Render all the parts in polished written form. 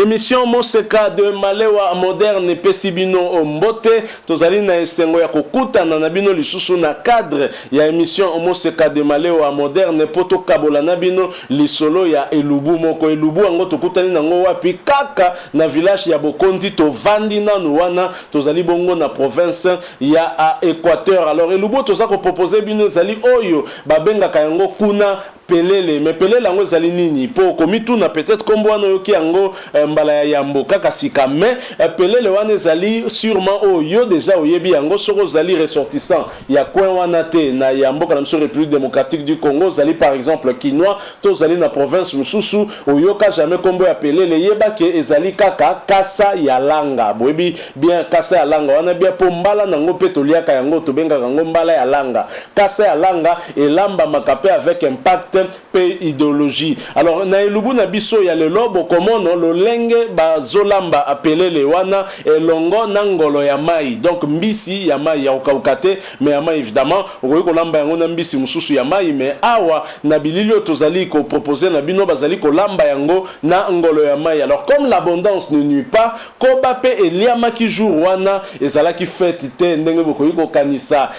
Émission Moseka de Malewa moderne Pesibino Mbote. Tozali na esengo ya kokuta na nabino lisusu na cadre ya émission Moseka de Malewa moderne poto kabola nabino lisolo ya Elubu moko. Elubu ango tokutani nango wapi kaka na village ya Bokondi to vandi na nuwana tozali bongo na province ya Équateur. Alors Elubu tozako proposer bino zali oyo babenga kayango kuna pelele mais pelele yango ezali nini po komituna peut-être kombo wana yoki yango mbala ya yambo kaka sika mais pelele wana ezali sûrement oyo déjà oyebi yango soko zali ressortissant ya coin wana te na yambo kana sur République démocratique du Congo zali par exemple Kinois to zali na province mususu oyoka jamais kombo ya pelele yeba ke ezali kaka kasa ya langa boyebi bien kasa ya langa wana bien po mbala nango pe toliaka yango tobenga yango mbala ya langa kasa ya langa elamba makape avec impact pe idéologie. Alors na Elubu na biso ya le lobo komono lo lenge ba zolamba apelele wana elongo na ngolo ya mai. Donc mbisi ya mai ya okaukate mais ya mai évidemment okoki kolamba yango na mbisi mususu ya mai mais awa na bililio tozali ko proposer na bino bazali kolamba yango na ngolo ya mai. Alors comme l'abondance ne nuit pas ko bape eliama ki jour wana ezala ki fête te ndenge bokoki ko kanisa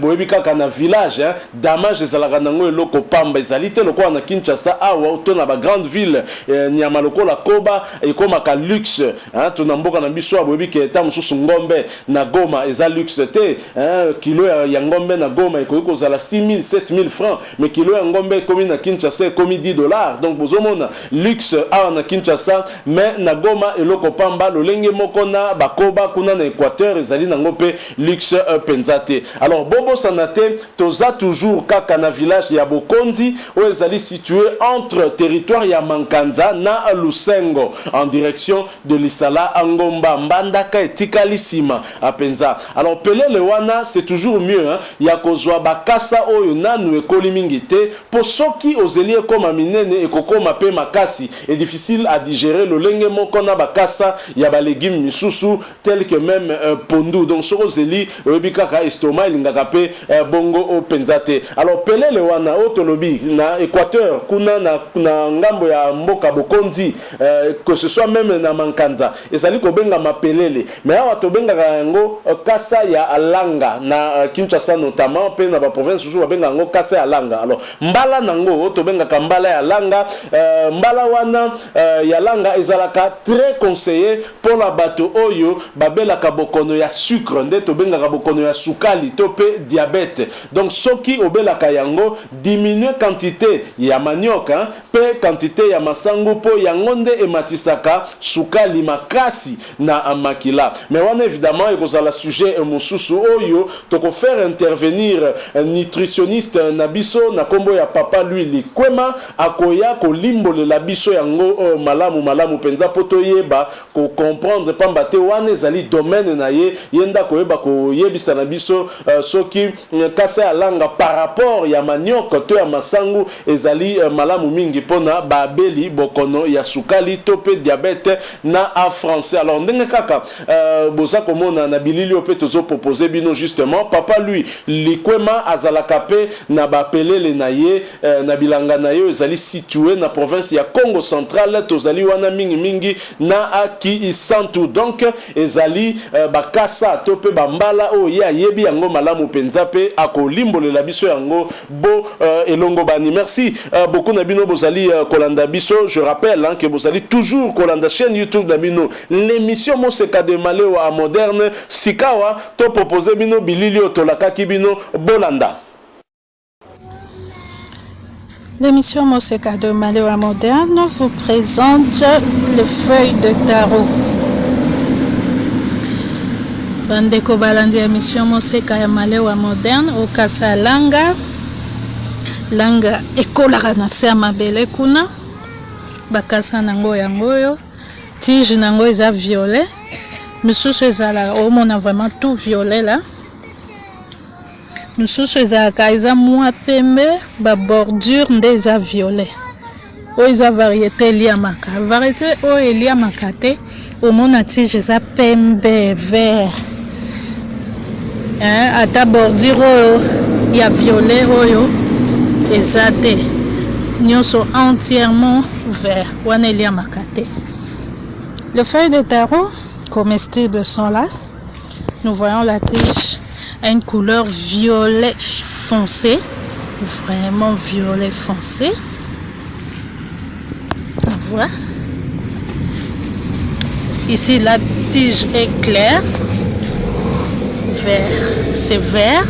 boyebi kaka na village damage ezala nango eloko pamba ezalité lokola na Kinshasa awa to na ba grande ville nyama lokola koba ekomaka luxe tunamboka na biso aboyebi ke eta mususu ngombe na Goma eza luxe te kilo ya ngombe na Goma ekoki kozala 6000 7000 francs mais kilo ya ngombe ekomi na Kinshasa ekomi $10 donc bozomona luxe awa na Kinshasa mais na Goma eloko pamba lolenge moko na bakoba kuna na Équateur ezali nango pe luxe penzate. Alors bobo sanate toza toujours kaka na village ya Bokondi où ezali situé entre territoire ya Mankanza na Lusengo en direction de Lisala Angomba Mbandaka etikali sima apenza. Alors pelele wana c'est toujours mieux ya kozwa bakasa oyo nanu ekoli mingi te po soki ozeli ekoma minene ekokoma pe makasi et difficile à digérer le lenge moko na bakasa ya ba légumes misusu tel que même pondu. Donc soko zeli oyebi kaka estomac lingaka pe bongo o penzate. Alors pelele wana otolobi na Équateur kuna na ngambo ya mboka Bokondi que ce soit même na Mankanza ezali kobenga mapelele mais awa tobenga yango kasa ya langa na Kinshasa notamment pe na ba province toujours babenga yango kasa ya langa. Alors mbala nango tobenga ka mbala ya langa mbala wana ya langa ezalaka très conseillé pour la bato oyo babela ka bokono ya sucre nde tobenga ka bokono ya sukali to pe diabète. Donc soki obela ka yango diminuer quantité ya manioc pe quantité ya masango po ya ngonde ematisaka sukali makasi na makila. Mais wana évidemment ekozala sujet mususu oyo toko faire intervenir nutritionniste na biso na kombo ya papa lui likwema akoya ko limbolela biso yango malamu penza poto yeba ko comprendre pamba te wana ezali domaine na ye yenda ko yeba ko yebisa na biso soki kasa ya langa par rapport ya manioc to ya masango ezali malamu mingi pona babeli bokono ya sukali tope diabète na a français. Alors ndenge kaka boza komona na bilili ope tozo proposer bino justement papa lui likwema azalaka pe na bapelele na ye na bilanga na ye ezali situé na province ya Congo central tozali wana mingi na aki isantu. Donc ezali bakasa tope bambala o ya yebi yango malamu penza pe akolimbolela biso yango bo elongo bani. Merci beaucoup Nabino Bozali Kolanda Biso. Je rappelle que Bozali toujours Kolanda chaîne YouTube Nabino. L'émission Moseka de Malewa moderne Sikawa to proposer bino bililio tolaka kibino Bolanda. L'émission Moseka de Malewa moderne vous présente le feuille de tarot. Bandeko balandi émission Moseka ya Malewa moderne au Kasalanga. Langa ekolaka na se mabele kuna bakasa nango yangoyo tige nango eza violet misusu ezala omona vraiment tout violet là misusu ezalaka eza mwa pembe ba bordure nde eza violet oyo eza variété eliamaka variété oyo eliamaka te omona tige eza pembe vert ata bordure oyo ya violet oyo ezate nyonso entièrement vert wana eliamaka te Les feuilles de taro comestibles sont là. Nous voyons la tige a une couleur violet foncé, vraiment violet foncé. On voit. Ici, la tige est claire, vert, c'est vert,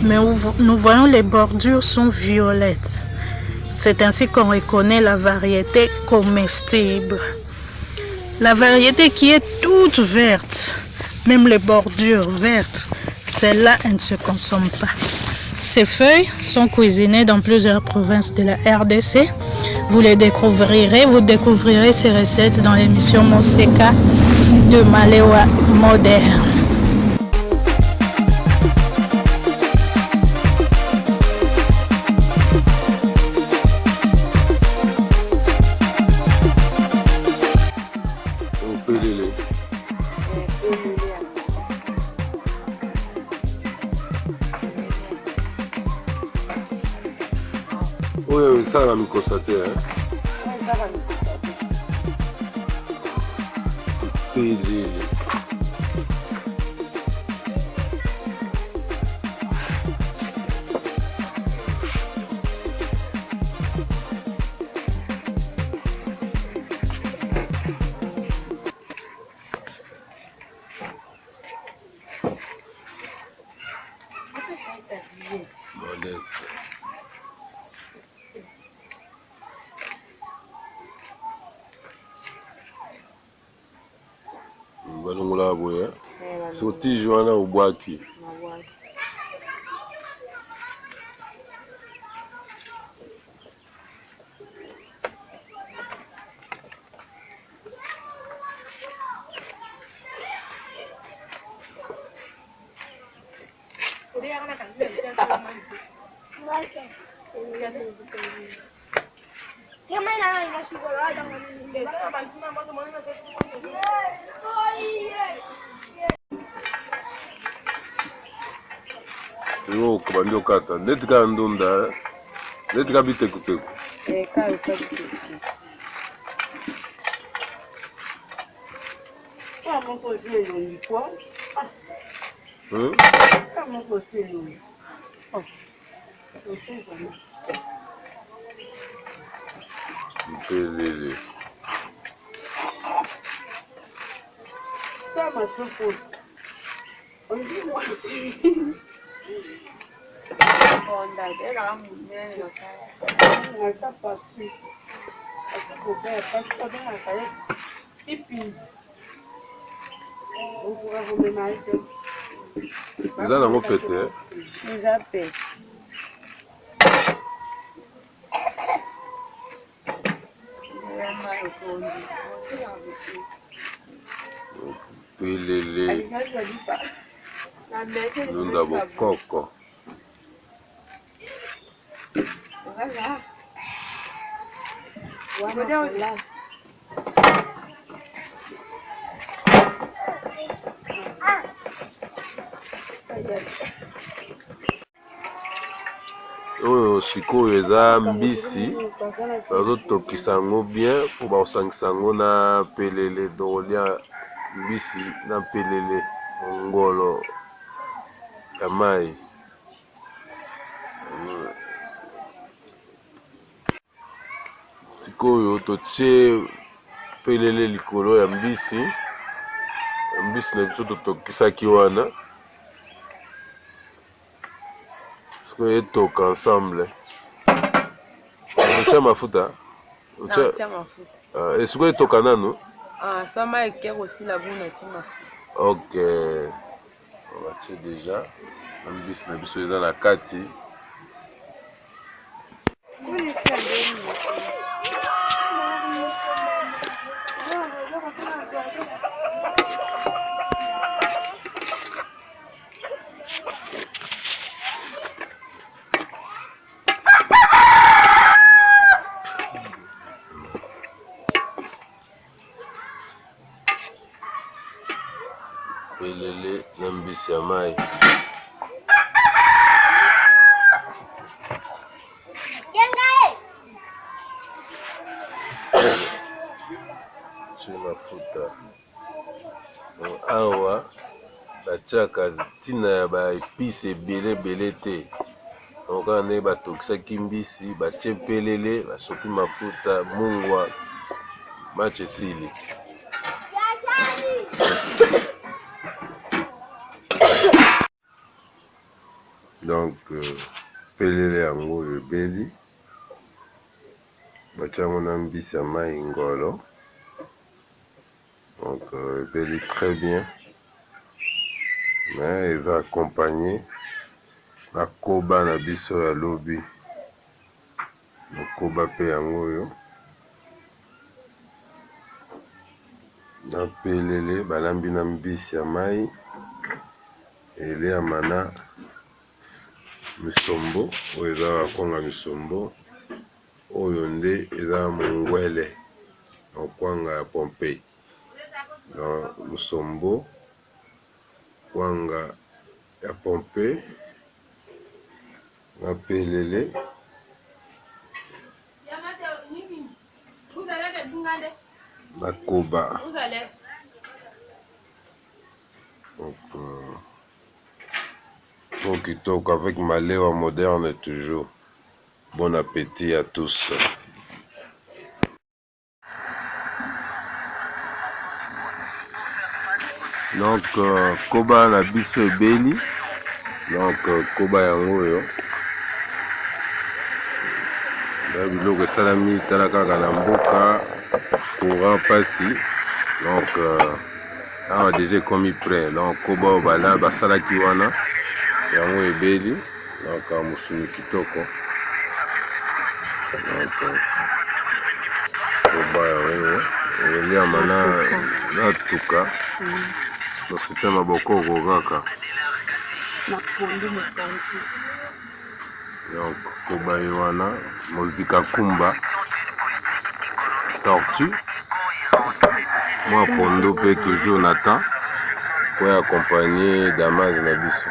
mais nous voyons les bordures sont violettes. C'est ainsi qu'on reconnaît la variété comestible. La variété qui est toute verte, même les bordures vertes, celles-là, elles ne se consomment pas. Ces feuilles sont cuisinées dans plusieurs provinces de la RDC. Vous découvrirez ces recettes dans l'émission Moseka de Malewa moderne. Oui, ça va me constater. Balongola boya. Soti Joana Ubwaki. Yo kabandi okata netika ndunda netika bitekuteku Kayo Pelele. Eza nango pete eza pe pelele ndunda bokoko oyo sikoyo eza mbisi bazotokisa yango bien po bakosangisa yango na pelele dokolia mbisi na pelele ngolo ya mai. Sikoyo totie pelele likolo ya mbisi na biso totokisaki wana sikoyo etoka ensemble. Otia mafuta esikoyo etoka nano sama eke kosila buna ti mafuta. Ok, batie deja mbisi na biso eza na kati. Pelele na mbisi ya mai. Mafuta batiaka ntina ya baepise ebele te okaa nde batokisaki mbisi batie pelele basopi mafuta mungwa match esili. Donc pelele yango oyo ebeli batiango na mbisi ya mai ngolo. Donc ebeli très bien, mais eza accompagné na koba na biso ya lobi. Koba pe yango oyo na pelele balambi na mbisi ya mai eliama na misombo oyo eza bakwanga misombo oyo nde eza mongwele okwanga ya Pompei. Donc musombo kwanga ya Pompei na pelele na koba. Donc kitoko avec malewa moderne toujours. Bon appétit à tous. Donc koba na biso ebeli. Donc koba yango oyo na biloko esalami tala kaka na mboka courant pasi. Donc awa déjà ekomi prêt. Donc koba oyo bala basalaki wana yango ebeli. Donc musuni kitoko. Donc koba yango eliama na tuka nosite maboko kaka. Donc koba wana mozika kumba tortue moi pondo pe toujours natan pour accompagner damage na biso.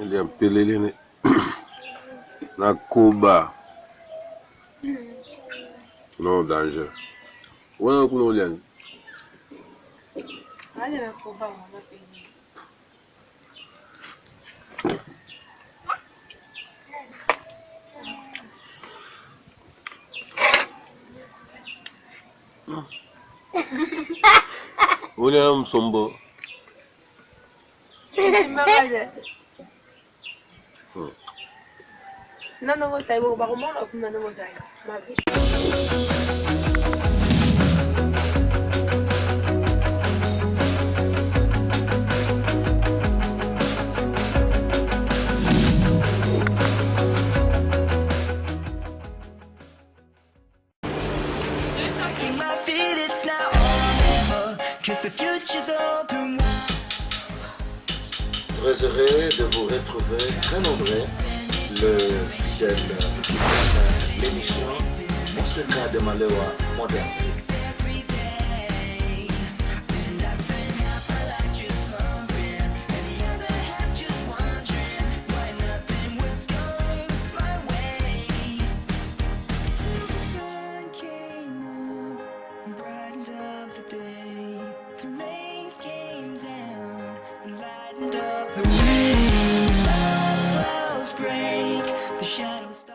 Il y a un pelele na koba. Non danger. Wana kuna uliani. Wale na koba wana pelele. Uliani msombo. Non, non, ça y va, comment on a non, ça Très heureux de vous retrouver très nombreux. Le fidèle l'émission Moseka de Malewa moderne. Break the shadows.